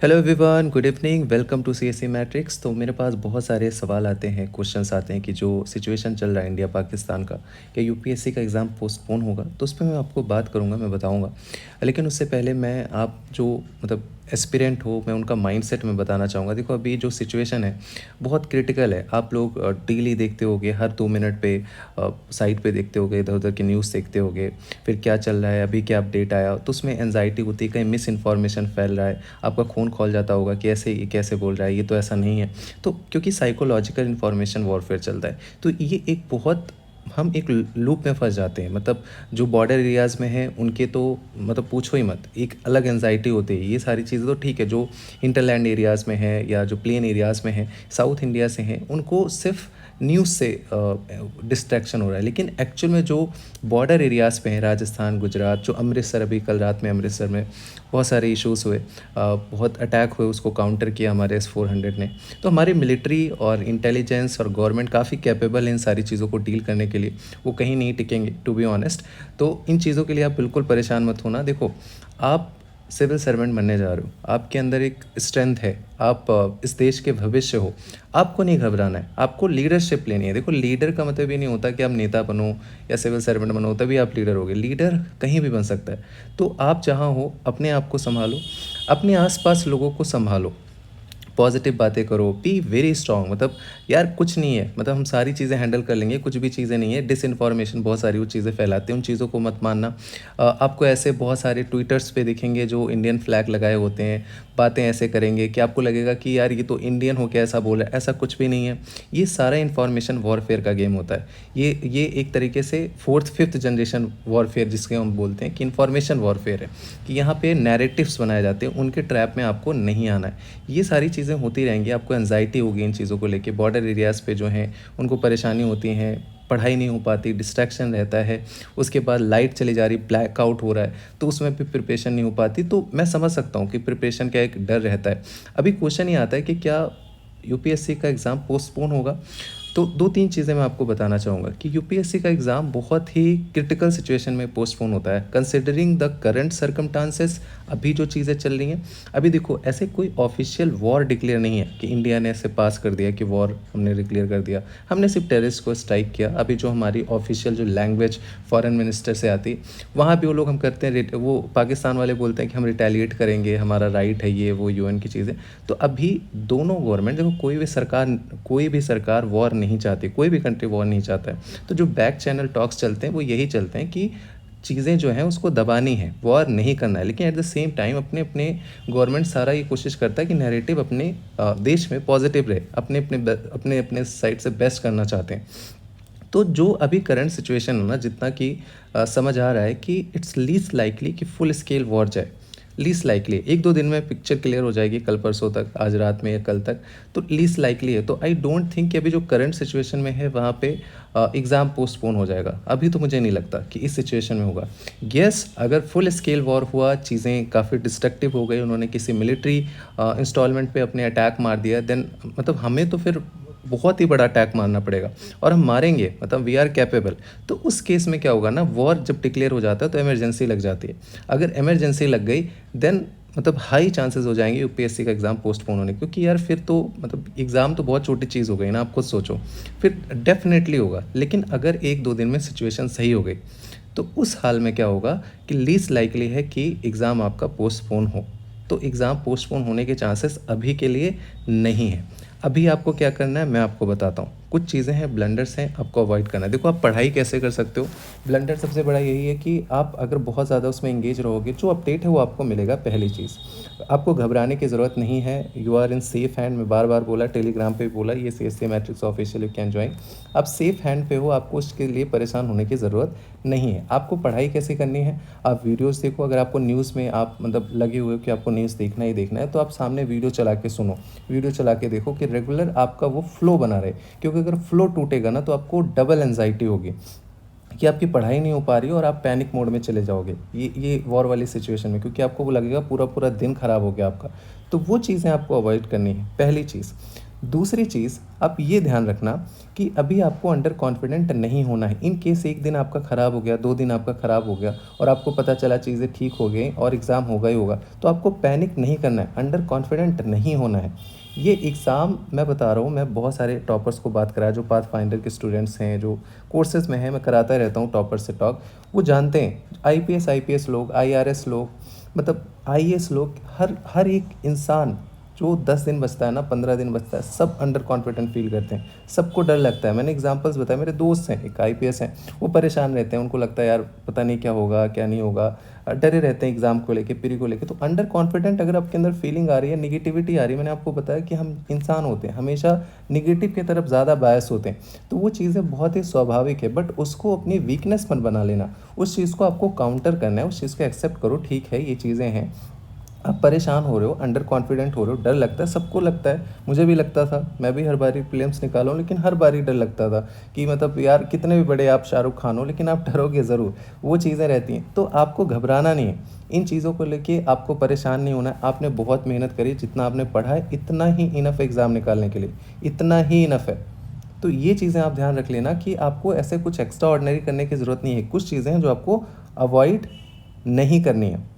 Hello everyone, good evening, welcome to CSC Matrix. तो मेरे पास बहुत सारे सवाल आते हैं, क्वेश्चंस आते हैं कि जो सिचुएशन चल रहा है इंडिया पाकिस्तान का, क्या यूपीएससी का एग्ज़ाम पोस्टपोन होगा। तो उस पर मैं आपको बात करूंगा, मैं बताऊंगा। लेकिन उससे पहले मैं आप जो मतलब एस्पिरेंट हो, मैं उनका माइंडसेट में बताना चाहूँगा। देखो, अभी जो सिचुएशन है बहुत क्रिटिकल है। आप लोग डेली देखते होगे, हर 2 मिनट पे साइट पे देखते होगे, इधर उधर की न्यूज़ देखते होगे, फिर क्या चल रहा है, अभी क्या अपडेट आया, तो उसमें एनजाइटी होती है, कहीं मिस इन्फॉर्मेशन फैल रहा है, आपका खून खौल जाता होगा कि ऐसे ये कैसे बोल रहा है, ये तो ऐसा नहीं है। तो क्योंकि साइकोलॉजिकल इन्फॉर्मेशन वॉरफेयर चलता है, तो ये एक बहुत हम एक लूप में फंस जाते हैं। मतलब जो बॉर्डर एरियाज़ में हैं उनके तो मतलब पूछो ही मत, एक अलग एनजाइटी होती है। ये सारी चीज़ें तो ठीक है, जो इंटरलैंड एरियाज़ में है या जो प्लेन एरियाज़ में है, साउथ इंडिया से हैं, उनको सिर्फ न्यूज़ से डिस्ट्रैक्शन हो रहा है। लेकिन एक्चुअल में जो बॉर्डर एरियाज़ पे हैं, राजस्थान, गुजरात, जो अमृतसर, अभी कल रात में अमृतसर में बहुत सारे इश्यूज़ हुए, बहुत अटैक हुए, उसको काउंटर किया हमारे S-400 ने। तो हमारी मिलिट्री और इंटेलिजेंस और गवर्नमेंट काफ़ी कैपेबल है इन सारी चीज़ों को डील करने के लिए। वो कहीं नहीं टिकेंगे, टू बी ऑनेस्ट। तो इन चीज़ों के लिए आप बिल्कुल परेशान मत होना। देखो, आप सिविल सर्वेंट बनने जा रहे हो, आपके अंदर एक स्ट्रेंथ है, आप इस देश के भविष्य हो। आपको नहीं घबराना है, आपको लीडरशिप लेनी है। देखो, लीडर का मतलब ये नहीं होता कि आप नेता बनो या सिविल सर्वेंट बनो तभी आप लीडर होगे। लीडर कहीं भी बन सकता है। तो आप जहाँ हो, अपने आप को संभालो, अपने आसपास लोगों को संभालो, पॉजिटिव बातें करो, बी वेरी स्ट्रांग। मतलब यार कुछ नहीं है, मतलब हम सारी चीज़ें हैंडल कर लेंगे, कुछ भी चीज़ें नहीं है। डिसइन्फॉर्मेशन बहुत सारी वो चीज़ें फैलाते हैं, उन चीज़ों को मत मानना। आपको ऐसे बहुत सारे ट्विटर्स पे दिखेंगे जो इंडियन फ्लैग लगाए होते हैं, बातें ऐसे करेंगे कि आपको लगेगा कि यार ये तो इंडियन हो क्या ऐसा बोल रहा है। ऐसा कुछ भी नहीं है। ये सारा इन्फॉर्मेशन वॉरफेयर का गेम होता है। ये एक तरीके से फोर्थ फिफ्थ जनरेशन वॉरफेयर जिसके हम बोलते हैं कि इन्फॉर्मेशन वॉरफेयर है, कि यहाँ पे नैरेटिव्स बनाए जाते हैं, उनके ट्रैप में आपको नहीं आना है। ये सारी चीज़ें होती रहेंगी, आपको एंजाइटी होगी इन चीज़ों को लेके। बॉर्डर एरियाज़ पे जो हैं उनको परेशानी होती हैं, पढ़ाई नहीं हो पाती, डिस्ट्रैक्शन रहता है। उसके बाद लाइट चली जा रही, ब्लैकआउट हो रहा है, तो उसमें भी प्रिपरेशन नहीं हो पाती। तो मैं समझ सकता हूँ कि प्रिपरेशन का एक डर रहता है। अभी क्वेश्चन ये आता है कि क्या यूपीएससी का एग्ज़ाम पोस्टपोन होगा। तो 2-3 चीज़ें मैं आपको बताना चाहूँगा कि यूपीएससी का एग्ज़ाम बहुत ही क्रिटिकल सिचुएशन में पोस्टपोन होता है, कंसिडरिंग द करंट सर्कमस्टांसेस। अभी जो चीज़ें चल रही हैं, अभी देखो, ऐसे कोई ऑफिशियल वॉर डिक्लेयर नहीं है कि इंडिया ने ऐसे पास कर दिया कि वॉर हमने डिक्लेयर कर दिया। हमने सिर्फ टेररिस्ट को स्ट्राइक किया। अभी जो हमारी ऑफिशियल जो लैंग्वेज फॉरेन मिनिस्टर से आती, वहाँ भी वो लोग हम करते हैं, वो पाकिस्तान वाले बोलते हैं कि हम रिटेलिएट करेंगे, हमारा राइट है, ये वो यूएन की चीज़ें। तो अभी दोनों गवर्नमेंट, देखो, कोई भी सरकार वॉर नहीं चाहती, कोई भी कंट्री वॉर नहीं चाहता है। तो जो बैक चैनल टॉक्स चलते हैं वो यही चलते हैं कि चीज़ें जो हैं उसको दबानी है, वॉर नहीं करना है। लेकिन एट द सेम टाइम अपने अपने गवर्नमेंट सारा ये कोशिश करता है कि नैरेटिव अपने देश में पॉजिटिव रहे, अपने अपने अपने अपने साइड से बेस्ट करना चाहते हैं। तो जो अभी करंट सिचुएशन है ना, जितना कि समझ आ रहा है कि इट्स लीस्ट लाइकली कि फुल स्केल वॉर जाए। लीस्ट लाइकली 1-2 दिन में पिक्चर क्लियर हो जाएगी, कल परसों तक, आज रात में या कल तक। तो लीस्ट लाइकली है। तो आई डोंट थिंक कि अभी जो करंट सिचुएशन में है वहाँ पे एग्ज़ाम पोस्टपोन हो जाएगा। अभी तो मुझे नहीं लगता कि इस सिचुएशन में होगा। यस, अगर फुल स्केल वॉर हुआ, चीज़ें काफ़ी डिस्ट्रक्टिव हो गई, उन्होंने किसी मिलिट्री इंस्टॉलमेंट पे अपने अटैक मार दिया, देन मतलब हमें तो फिर बहुत ही बड़ा अटैक मारना पड़ेगा और हम मारेंगे, मतलब वी आर कैपेबल। तो उस केस में क्या होगा ना, वॉर जब डिक्लेयर हो जाता है तो इमरजेंसी लग जाती है। अगर इमरजेंसी लग गई, देन मतलब हाई चांसेस हो जाएंगे यूपीएससी का एग्ज़ाम पोस्टपोन होने, क्योंकि यार फिर तो मतलब एग्ज़ाम तो बहुत छोटी चीज़ हो गई ना, आप खुद सोचो। फिर डेफिनेटली होगा। लेकिन अगर 1-2 दिन में सिचुएशन सही हो गई, तो उस हाल में क्या होगा कि लीस्ट लाइकली है कि एग्ज़ाम आपका पोस्टपोन हो। तो एग्ज़ाम पोस्टपोन होने के चांसेस अभी के लिए नहीं है। अभी आपको क्या करना है मैं आपको बताता हूँ। कुछ चीज़ें हैं, ब्लंडर्स हैं, आपको अवॉइड करना है। देखो, आप पढ़ाई कैसे कर सकते हो। ब्लंडर सबसे बड़ा यही है कि आप अगर बहुत ज़्यादा उसमें एंगेज रहोगे, जो अपडेट है वो आपको मिलेगा। पहली चीज़, आपको घबराने की ज़रूरत नहीं है। You are in safe hand. मैं बार बार बोला, टेलीग्राम पे भी बोला, ये CSC Matrix official, you can join. आप सेफ हैंड पे हो, आपको उसके लिए परेशान होने की ज़रूरत नहीं है। आपको पढ़ाई कैसे करनी है, आप वीडियोस देखो। अगर आपको न्यूज़ में आप मतलब लगे हुए हो कि आपको न्यूज़ देखना ही देखना है, तो आप सामने वीडियो चला के सुनो, वीडियो चला के देखो कि रेगुलर आपका वो फ्लो बना रहे। क्योंकि अगर फ्लो टूटेगा ना, तो आपको डबल एंजाइटी होगी कि आपकी पढ़ाई नहीं हो पा रही है और आप पैनिक मोड में चले जाओगे ये वॉर वाली सिचुएशन में, क्योंकि आपको वो लगेगा पूरा पूरा दिन ख़राब हो गया आपका। तो वो चीज़ें आपको अवॉइड करनी है, पहली चीज़। दूसरी चीज़ आप ये ध्यान रखना कि अभी आपको अंडर कॉन्फिडेंट नहीं होना है। इन केस एक दिन आपका ख़राब हो गया, 2 दिन आपका ख़राब हो गया और आपको पता चला चीज़ें ठीक हो गई और एग्ज़ाम होगा ही होगा, तो आपको पैनिक नहीं करना है, अंडर कॉन्फिडेंट नहीं होना है। ये एग्ज़ाम मैं बता रहा हूँ, मैं बहुत सारे टॉपर्स को बात कराया जो पाथफाइंडर के स्टूडेंट्स हैं, जो कोर्सेज़ में हैं, मैं कराता रहता हूँ टॉपर से टॉक। वो जानते हैं आईपीएस लोग, आईआरएस लोग, मतलब आईएएस लोग, हर एक इंसान जो 10 दिन बचता है ना, 15 दिन बचता है, सब अंडर कॉन्फिडेंट फील करते हैं, सबको डर लगता है। मैंने एग्जांपल्स बताया, मेरे दोस्त हैं एक आईपीएस हैं, वो परेशान रहते हैं, उनको लगता है यार पता नहीं क्या होगा क्या नहीं होगा, डरे रहते हैं एग्ज़ाम को लेके, प्री को लेके। तो अंडर कॉन्फिडेंट अगर आपके अंदर फीलिंग आ रही है, निगेटिविटी आ रही है, मैंने आपको बताया कि हम इंसान होते हैं, हमेशा निगेटिव की तरफ ज़्यादा बायस होते हैं, तो वो चीज़ें बहुत ही स्वाभाविक है, बट उसको अपनी वीकनेस मत बना लेना। उस चीज़ को आपको काउंटर करना है, उस चीज़ को एक्सेप्ट करो, ठीक है ये चीज़ें हैं, आप परेशान हो रहे हो, अंडर कॉन्फिडेंट हो रहे हो, डर लगता है, सबको लगता है, मुझे भी लगता था, मैं भी हर बारी प्रीलिम्स निकाला हूँ, लेकिन हर बारी डर लगता था कि मतलब यार कितने भी बड़े आप शाहरुख खान हो, लेकिन आप डरोगे ज़रूर, वो चीज़ें रहती हैं। तो आपको घबराना नहीं है, इन चीज़ों को लेके आपको परेशान नहीं होना है। आपने बहुत मेहनत करी, जितना आपने पढ़ा है इतना ही इनफ है एग्ज़ाम निकालने के लिए, इतना ही इनफ है। तो ये चीज़ें आप ध्यान रख लेना कि आपको ऐसे कुछ एक्स्ट्रा ऑर्डिनरी करने की ज़रूरत नहीं है। कुछ चीज़ें हैं जो आपको अवॉइड नहीं करनी है,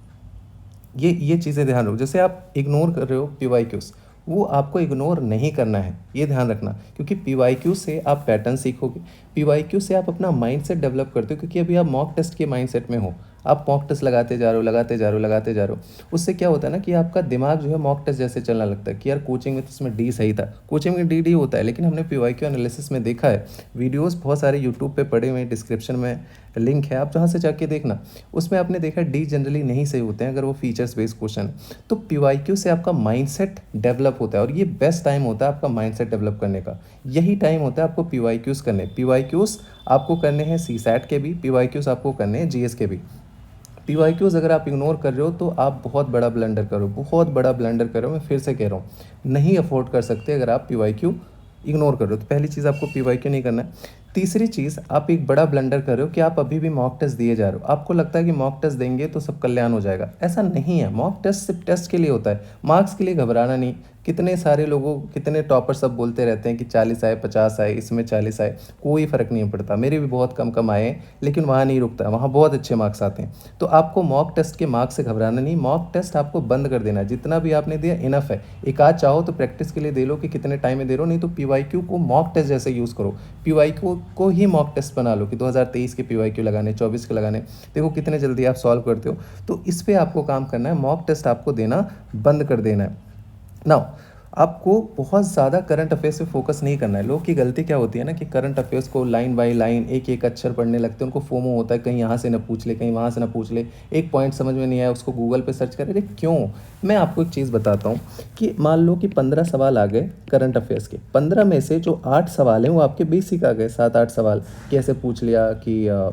ये चीज़ें ध्यान रखो। जैसे आप इग्नोर कर रहे हो पीवाईक्यूज़, वो आपको इग्नोर नहीं करना है, ये ध्यान रखना, क्योंकि पीवाईक्यू से आप पैटर्न सीखोगे, पीवाईक्यू से आप अपना माइंडसेट डेवलप करते हो, क्योंकि अभी आप मॉक टेस्ट के माइंडसेट में हो, आप मॉक टेस्ट लगाते जा रहे हो, लगाते जा रहे हो, लगाते जा रहे हो। उससे क्या होता है ना कि आपका दिमाग जो है मॉक टेस्ट जैसे चलना लगता है कि यार कोचिंग में तो इसमें डी सही था, कोचिंग में डी होता है, लेकिन हमने पीवाईक्यू एनालिसिस में देखा है, वीडियोस बहुत सारे यूट्यूब पे पड़े हुए हैं, डिस्क्रिप्शन में लिंक है, आप जहाँ से जाके देखना, उसमें आपने देखा डी जनरली नहीं सही होते हैं अगर वो फीचर्स बेस्ड क्वेश्चन। तो पीवाईक्यू से आपका माइंडसेट डेवलप होता है, और ये बेस्ट टाइम होता है आपका माइंडसेट डेवलप करने का, यही टाइम होता है आपको पीवाईक्यूज़ करने। पीवाईक्यूज़ आपको करने हैं सीसैट के भी, पीवाईक्यूज़ आपको करने हैं जीएस के भी। पीवाईक्यूज़ अगर आप इग्नोर कर रहे हो तो आप बहुत बड़ा ब्लंडर करो, बहुत बड़ा ब्लंडर करो। मैं फिर से कह रहा हूँ, नहीं अफोर्ड कर सकते अगर आप पीवाईक्यू इग्नोर कर रहे हो। तो पहली चीज़ आपको पीवाईक्यू नहीं करना है। तीसरी चीज़, आप एक बड़ा ब्लंडर कर रहे हो कि आप अभी भी मॉक टेस्ट दिए जा रहे हो। आपको लगता है कि मॉक टेस्ट देंगे तो सब कल्याण हो जाएगा, ऐसा नहीं है। मॉक टेस्ट सिर्फ टेस्ट के लिए होता है, मार्क्स के लिए घबराना नहीं। कितने सारे लोगों, कितने टॉपर सब बोलते रहते हैं कि 40 आए, 50 आए, इसमें 40 आए, कोई फ़र्क नहीं पड़ता। मेरे भी बहुत कम कम आए हैं, लेकिन वहाँ नहीं रुकता, वहाँ बहुत अच्छे मार्क्स आते हैं। तो आपको मॉक टेस्ट के मार्क्स से घबराना नहीं, मॉक टेस्ट आपको बंद कर देना है। जितना भी आपने दिया इनफ है। एक आध चाहो तो प्रैक्टिस के लिए दे लो कि कितने टाइम में दे रहे हो, नहीं तो पीवाईक्यू को मॉक टेस्ट जैसे यूज़ करो। पीवाईक्यू को ही मॉक टेस्ट बना लो कि 2023 के पीवाईक्यू लगाने, 24 के लगाने, देखो कितने जल्दी आप सॉल्व करते हो। तो इस पर आपको काम करना है, मॉक टेस्ट आपको देना बंद कर देना है। नाउ आपको बहुत ज़्यादा करंट अफेयर्स पे फोकस नहीं करना है। लोग की गलती क्या होती है ना कि करंट अफेयर्स को लाइन बाय लाइन एक एक अक्षर पढ़ने लगते हैं, उनको फोमो होता है, कहीं यहाँ से ना पूछ ले, कहीं वहाँ से ना पूछ ले, एक पॉइंट समझ में नहीं आया उसको गूगल पे सर्च करे। अरे क्यों? मैं आपको एक चीज़ बताता हूँ कि मान लो कि 15 सवाल आ गए करंट अफेयर्स के, 15 में से जो 8 सवाल हैं वो आपके बेसिक आ गए, 7-8 सवाल कैसे पूछ लिया कि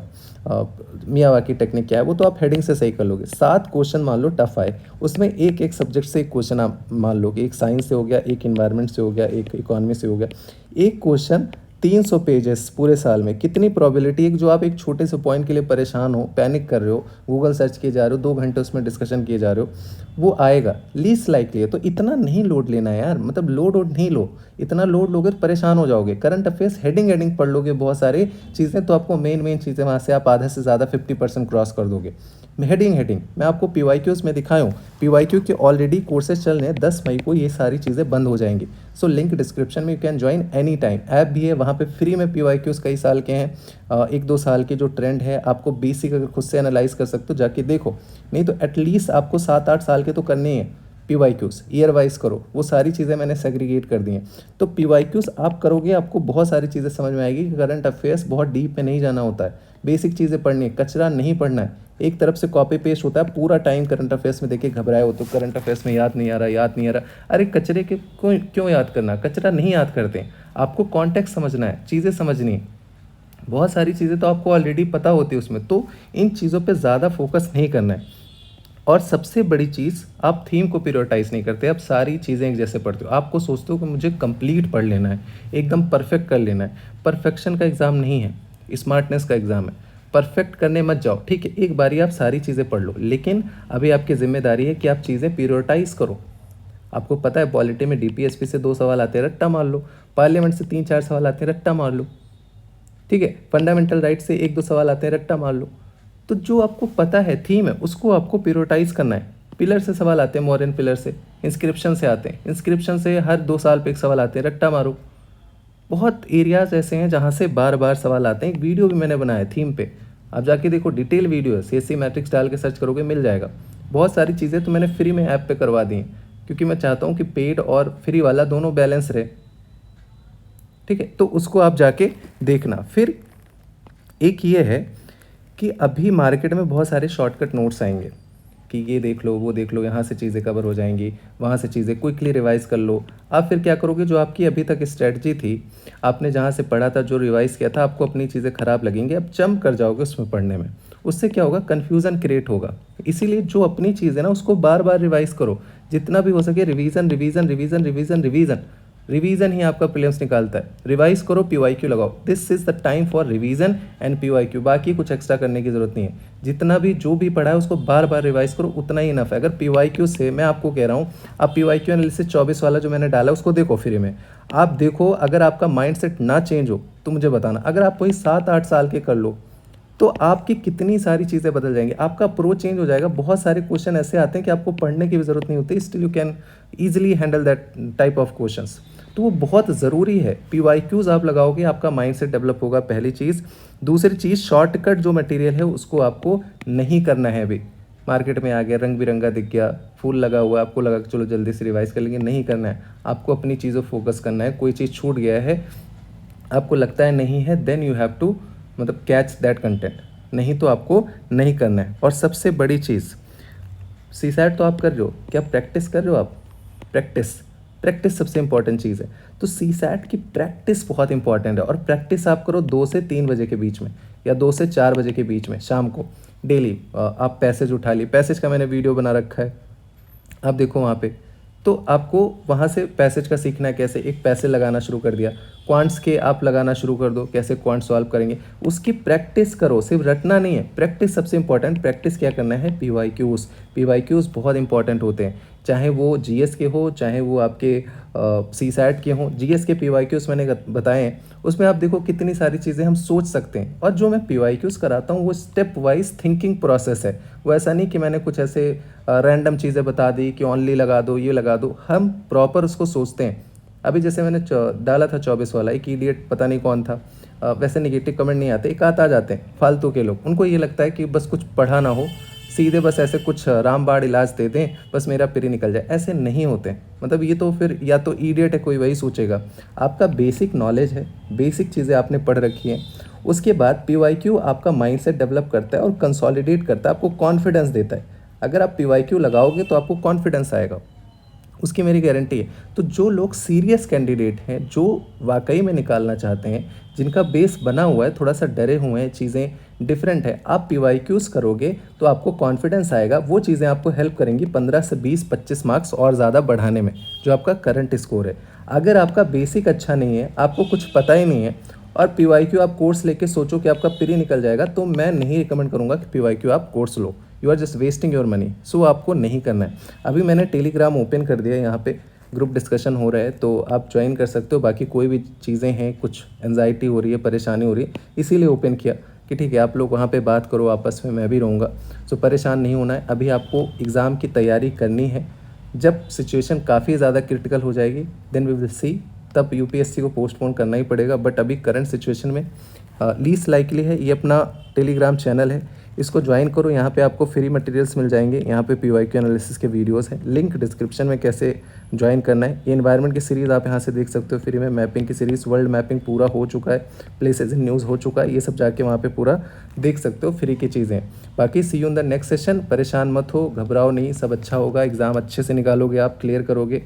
मियावाकी टेक्निक क्या है, वो तो आप हेडिंग से सही कर लोगे। 7 क्वेश्चन मान लो टफ आए, उसमें एक एक सब्जेक्ट से एक क्वेश्चन आप मान लो कि एक साइंस से हो गया, एक इन्वायरमेंट से हो गया, एक इकोनॉमी से हो गया, एक क्वेश्चन 300 पेजेस पूरे साल में। कितनी प्रोबेबिलिटी है कि जो आप एक छोटे से पॉइंट के लिए परेशान हो, पैनिक कर रहे हो, गूगल सर्च किए जा रहे हो, 2 घंटे उसमें डिस्कशन किए जा रहे हो, वो आएगा, लीस्ट लाइकली है। तो इतना नहीं लोड लेना है यार, मतलब लोड नहीं लो, इतना लोड लोगे तो परेशान हो जाओगे। करंट अफेयर्स हेडिंग हेडिंग पढ़ लोगे बहुत सारे चीज़ें, तो आपको मेन चीज़ें वहाँ से आप आधे से ज़्यादा 50% क्रॉस कर दोगे। हेडिंग मैं आपको पीवाईक्यूज़ में दिखाया हूँ, पीवाईक्यू के ऑलरेडी कोर्सेज चल रहे हैं, 10 मई को ये सारी चीज़ें बंद हो जाएंगी। सो लिंक डिस्क्रिप्शन में, you can join any time. App भी है, वहाँ पे फ्री में पीवाईक्यूज़ कई साल के हैं, 1-2 साल के जो ट्रेंड है, आपको बेसिक अगर खुद से एनालाइज कर सकते हो जाके देखो, नहीं तो एटलीस्ट आपको 7-8 साल के तो करने ही हैं। पीवाईक्यूज़ ईयर वाइज करो, वो सारी चीज़ें मैंने सेग्रीगेट कर दी हैं। तो पीवाईक्यूज़ आप करोगे, आपको बहुत सारी चीज़ें समझ में आएगी कि करंट अफेयर्स बहुत डीप में नहीं जाना होता है, बेसिक चीज़ें पढ़नी है, कचरा नहीं पढ़ना है। एक तरफ से कॉपी पेस्ट होता है, पूरा टाइम करंट अफेयर्स में देखिए घबराए हो तो करंट अफेयर्स में याद नहीं आ रहा, याद नहीं आ रहा। अरे कचरे के क्यों याद करना, कचरा नहीं याद करते, आपको कॉन्टेक्स्ट समझना है, चीज़ें समझनी है। बहुत सारी चीज़ें तो आपको ऑलरेडी पता होती है उसमें, तो इन चीज़ों पे ज़्यादा फोकस नहीं करना है। और सबसे बड़ी चीज़, आप थीम को प्रायोरिटाइज नहीं करते, आप सारी चीज़ें एक जैसे पढ़ते हो। आपको सोचते हो कि मुझे कंप्लीट पढ़ लेना है, एकदम परफेक्ट कर लेना है। परफेक्शन का एग्ज़ाम नहीं है, स्मार्टनेस का एग्ज़ाम है। परफेक्ट करने मत जाओ, ठीक है, एक बारी आप सारी चीज़ें पढ़ लो, लेकिन अभी आपकी जिम्मेदारी है कि आप चीज़ें प्रायोरिटाइज करो। आपको पता है पॉलिटी में डीपीएसपी से 2 सवाल आते हैं, रट्टा मार लो। पार्लियामेंट से 3-4 सवाल आते हैं, रट्टा मार लो। ठीक है, फंडामेंटल राइट से 1-2 सवाल आते हैं, रट्टा मार लो। तो जो आपको पता है थीम है उसको आपको प्रियोरिटाइज करना है। पिलर से सवाल आते हैं, मॉडर्न पिलर से, इंस्क्रिप्शन से आते हैं, इंस्क्रिप्शन से हर 2 साल पे एक सवाल आते हैं, रट्टा मारो। बहुत एरियाज ऐसे हैं जहाँ से बार बार सवाल आते हैं। एक वीडियो भी मैंने बनाया है थीम पे, आप जाके देखो, डिटेल वीडियो है, सीएससी मैट्रिक्स डाल के सर्च करोगे मिल जाएगा। बहुत सारी चीज़ें तो मैंने फ्री में ऐप पे करवा दी हैं, क्योंकि मैं चाहता हूँ कि पेड और फ्री वाला दोनों बैलेंस रहे। ठीक है, तो उसको आप जाके देखना। फिर एक ये है कि अभी मार्केट में बहुत सारे शॉर्टकट नोट्स आएंगे कि ये देख लो, वो देख लो, यहाँ से चीज़ें कवर हो जाएंगी, वहाँ से चीज़ें क्विकली रिवाइज़ कर लो। आप फिर क्या करोगे, जो आपकी अभी तक स्ट्रेटजी थी, आपने जहाँ से पढ़ा था, जो रिवाइज़ किया था, आपको अपनी चीज़ें ख़राब लगेंगी, आप जंप कर जाओगे उसमें पढ़ने में। उससे क्या होगा, कन्फ्यूज़न क्रिएट होगा। इसीलिए जो अपनी चीज़ है ना उसको बार बार रिवाइज़ करो, जितना भी हो सके। Revision revision revision revision revision revision ही आपका प्रीलिम्स निकालता है। रिवाइज करो, पीवाईक्यू लगाओ। This is the time for revision and PYQ. बाकी कुछ एक्स्ट्रा करने की जरूरत नहीं है। जितना भी जो भी पढ़ा है उसको बार बार रिवाइज करो, उतना ही इनफ है। अगर पीवाईक्यू से, मैं आपको कह रहा हूँ, आप पीवाईक्यू एनालिसिस 24 वाला जो मैंने डाला उसको देखो फ्री में। आप देखो, अगर आपका माइंड सेट ना चेंज हो तो मुझे बताना। अगर आप वही 7-8 साल के कर लो तो आपकी कितनी सारी चीज़ें बदल जाएंगी, आपका अप्रोच चेंज हो जाएगा। बहुत सारे क्वेश्चन ऐसे आते हैं कि आपको पढ़ने की भी ज़रूरत नहीं होती, still you can easily handle that type of questions. तो वो बहुत ज़रूरी है। पीवाईक्यूज़ आप लगाओगे, आपका माइंडसेट डेवलप होगा, पहली चीज़। दूसरी चीज़, शॉर्टकट जो मटेरियल है उसको आपको नहीं करना है। अभी मार्केट में आ गया, रंग बिरंगा दिख गया, फूल लगा हुआ है, आपको लगा कि चलो जल्दी से रिवाइज कर लेंगे, नहीं करना है। आपको अपनी चीज़ों फोकस करना है। कोई चीज़ छूट गया है, आपको लगता है नहीं है, देन यू हैव टू मतलब कैच दैट कंटेंट, नहीं तो आपको नहीं करना है। और सबसे बड़ी चीज़, सीसैट तो आप कर रहे हो, क्या प्रैक्टिस कर रहे हो आप? प्रैक्टिस, प्रैक्टिस सबसे इंपॉर्टेंट चीज़ है। तो सीसैट की प्रैक्टिस बहुत इंपॉर्टेंट है। और प्रैक्टिस आप करो 2 से 3 बजे के बीच में, या 2 से 4 बजे के बीच में शाम को, डेली। आप पैसेज उठा ली, पैसेज का मैंने वीडियो बना रखा है, आप देखो वहाँ पे। तो आपको वहाँ से पैसेज का सीखना है कैसे। एक पैसेज लगाना शुरू कर दिया, क्वांट्स के आप लगाना शुरू कर दो, कैसे क्वांट सॉल्व करेंगे, उसकी प्रैक्टिस करो। सिर्फ रटना नहीं है, प्रैक्टिस सबसे इंपॉर्टेंट। प्रैक्टिस क्या करना है, पीवाईक्यूज़। पीवाईक्यूज़ बहुत इंपॉर्टेंट होते हैं, चाहे वो जीएस के हो, चाहे वो आपके सीसैट के हों। जीएस के पीवाईक्यूज़ मैंने बताए हैं, उसमें आप देखो कितनी सारी चीज़ें हम सोच सकते हैं। और जो मैं पीवाईक्यूज़ कराता हूँ वो स्टेप वाइज थिंकिंग प्रोसेस है। वो ऐसा नहीं कि मैंने कुछ ऐसे रैंडम चीज़ें बता दी कि ओनली लगा दो, ये लगा दो। हम प्रॉपर उसको सोचते हैं। अभी जैसे मैंने डाला था 24 वाला, एक इडियट पता नहीं कौन था, वैसे नेगेटिव कमेंट नहीं आते, एक आध आ जाते हैं फालतू के लोग। उनको ये लगता है कि बस कुछ पढ़ा ना हो, सीधे बस ऐसे कुछ रामबाण इलाज दे दें, बस मेरा पेरी निकल जाए। ऐसे नहीं होते। मतलब ये तो फिर या तो इडियट है कोई, वही सोचेगा। आपका बेसिक नॉलेज है, बेसिक चीज़ें आपने पढ़ रखी हैं, उसके बाद पीवाईक्यू आपका माइंडसेट डेवलप करता है और कंसोलिडेट करता है, आपको कॉन्फिडेंस देता है। अगर आप पीवाईक्यू लगाओगे तो आपको कॉन्फिडेंस आएगा, उसकी मेरी गारंटी है। तो जो लोग सीरियस कैंडिडेट हैं, जो वाकई में निकालना चाहते हैं, जिनका बेस बना हुआ है, थोड़ा सा डरे हुए हैं, चीज़ें डिफरेंट है, आप पीवाईक्यूज़ करोगे तो आपको कॉन्फिडेंस आएगा। वो चीज़ें आपको हेल्प करेंगी 15 से 20-25 मार्क्स और ज़्यादा बढ़ाने में, जो आपका करंट स्कोर है। अगर आपका बेसिक अच्छा नहीं है, आपको कुछ पता ही नहीं है, और पीवाईक्यू आप कोर्स लेके सोचो कि आपका प्री निकल जाएगा, तो मैं नहीं रिकमेंड करूँगा कि पीवाईक्यू आप कोर्स लो। You are just wasting your money. So आपको नहीं करना है। अभी मैंने टेलीग्राम ओपन कर दिया है, यहाँ पे ग्रुप डिस्कशन हो रहा है, तो आप ज्वाइन कर सकते हो। बाकी कोई भी चीज़ें हैं, कुछ एंजाइटी हो रही है, परेशानी हो रही है, इसीलिए ओपन किया कि ठीक है आप लोग वहाँ पे बात करो आपस में, मैं भी रहूँगा। सो परेशान नहीं होना है। अभी आपको एग्ज़ाम की तैयारी करनी है। जब सिचुएशन काफ़ी ज़्यादा क्रिटिकल हो जाएगी, देन वी विल सी, तब यूपीएससी को पोस्टपोन करना ही पड़ेगा। बट अभी करंट सिचुएशन में लीस्ट लाइकली है। ये अपना टेलीग्राम चैनल है, इसको ज्वाइन करो। यहाँ पे आपको फ्री मटेरियल्स मिल जाएंगे। यहाँ पे पीवाईक्यू एनालिसिस के वीडियोस हैं, लिंक डिस्क्रिप्शन में कैसे ज्वाइन करना है। ये एनवायरनमेंट की सीरीज़ आप यहाँ से देख सकते हो फ्री में। मैपिंग की सीरीज़, वर्ल्ड मैपिंग पूरा हो चुका है, प्लेसेस इन न्यूज़ हो चुका है, ये सब जाके वहाँ पे पूरा देख सकते हो, फ्री की चीज़ें। बाकी see you in the next session. परेशान मत हो, घबराओ नहीं, सब अच्छा होगा। एग्ज़ाम अच्छे से निकालोगे आप, क्लियर करोगे,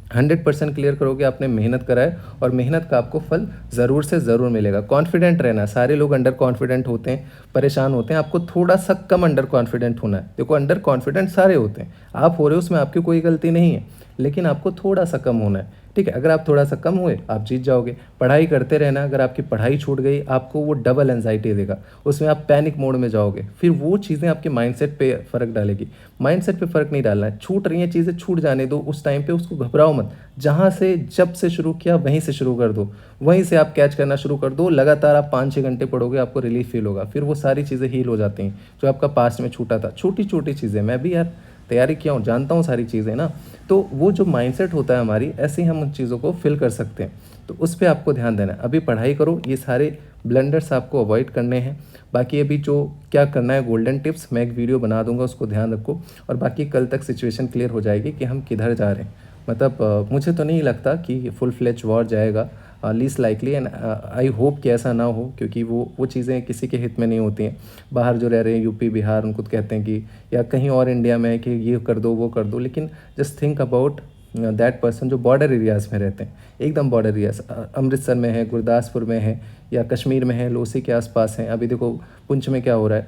100% क्लियर करोगे। आपने मेहनत करा है और मेहनत का आपको फल ज़रूर से ज़रूर मिलेगा। कॉन्फिडेंट रहना। सारे लोग अंडर कॉन्फिडेंट होते हैं, परेशान होते हैं, आपको थोड़ा सा कम अंडर कॉन्फिडेंट होना है। देखो अंडर कॉन्फिडेंट सारे होते हैं, आप हो रहे हो, उसमें आपकी कोई गलती नहीं है, लेकिन आपको थोड़ा सा कम होना है। ठीक है? अगर आप थोड़ा-सा कम हुए, आप जीत जाओगे। पढ़ाई करते रहना, अगर आपकी पढ़ाई छूट गई, आपको वो डबल एंग्ज़ायटी देगा। उसमें आप पैनिक मोड में जाओगे। फिर वो चीज़ें आपके माइंडसेट पे फ़र्क डालेगी। माइंडसेट पे फ़र्क नहीं डालना है, छूट रही हैं चीज़ें, छूट जाने दो, उस टाइम पे उसको घबराओ मत। जहाँ से जब से शुरू किया, वहीं से शुरू कर दो। वहीं से आप कैच करना शुरू कर दो, लगातार आप 5-6 घंटे पढ़ोगे, आपको रिलीफ़ फ़ील होगा। फिर वो सारी चीज़ें हील हो जाती हैं, जो आपका पास्ट में छूटा था। छोटी-छोटी चीज़ें, मैं भी यार तैयारी किया हूँ, जानता हूँ सारी चीज़ें ना। तो वो जो माइंडसेट होता है हमारी, ऐसे ही हम उन चीज़ों को फ़िल कर सकते हैं। तो उस पे आपको ध्यान देना है। अभी पढ़ाई करो, ये सारे ब्लंडर्स आपको अवॉइड करने हैं। बाकी अभी जो क्या करना है गोल्डन टिप्स, मैं एक वीडियो बना दूँगा, उसको ध्यान रखो। और बाकी कल तक सिचुएशन क्लियर हो जाएगी कि हम किधर जा रहे हैं। मतलब मुझे तो नहीं लगता कि फुल फ्लेज वॉर जाएगा, least likely, and I hope कि ऐसा ना हो, क्योंकि वो चीज़ें किसी के हित में नहीं होती हैं। बाहर जो रह रहे हैं यूपी, बिहार, उनको तो कहते हैं कि, या कहीं और इंडिया में है कि ये कर दो, वो कर दो, लेकिन just think about that person जो बॉर्डर एरियाज़ में रहते हैं, एकदम बॉर्डर एरियाज़, अमृतसर में है, गुरदासपुर में है, या कश्मीर में है, लोसी के आसपास हैं, अभी देखो पुंछ में क्या हो रहा है।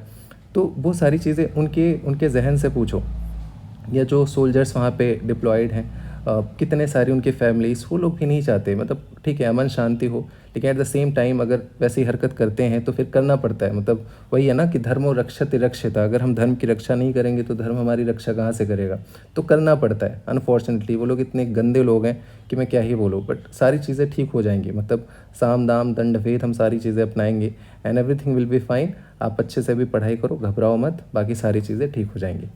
तो वो सारी चीज़ें उनके उनके जहन से पूछो, या जो सोल्जर्स वहाँ पे डिप्लॉयड हैं, कितने सारी उनकी फैमिलीज़, वो लोग भी नहीं चाहते, मतलब ठीक है अमन शांति हो, लेकिन एट द सेम टाइम अगर वैसी हरकत करते हैं तो फिर करना पड़ता है। मतलब वही है ना कि धर्मो रक्षति रक्षिता, अगर हम धर्म की रक्षा नहीं करेंगे तो धर्म हमारी रक्षा कहाँ से करेगा। तो करना पड़ता है। अनफॉर्चुनेटली वो लोग इतने गंदे लोग हैं कि मैं क्या ही बोलूँ, बट सारी चीज़ें ठीक हो जाएंगी। मतलब साम दाम दंड भेद, हम सारी चीज़ें अपनाएंगे and everything will be fine. आप अच्छे से भी पढ़ाई करो, घबराओ मत, बाकी सारी चीज़ें ठीक हो जाएंगी।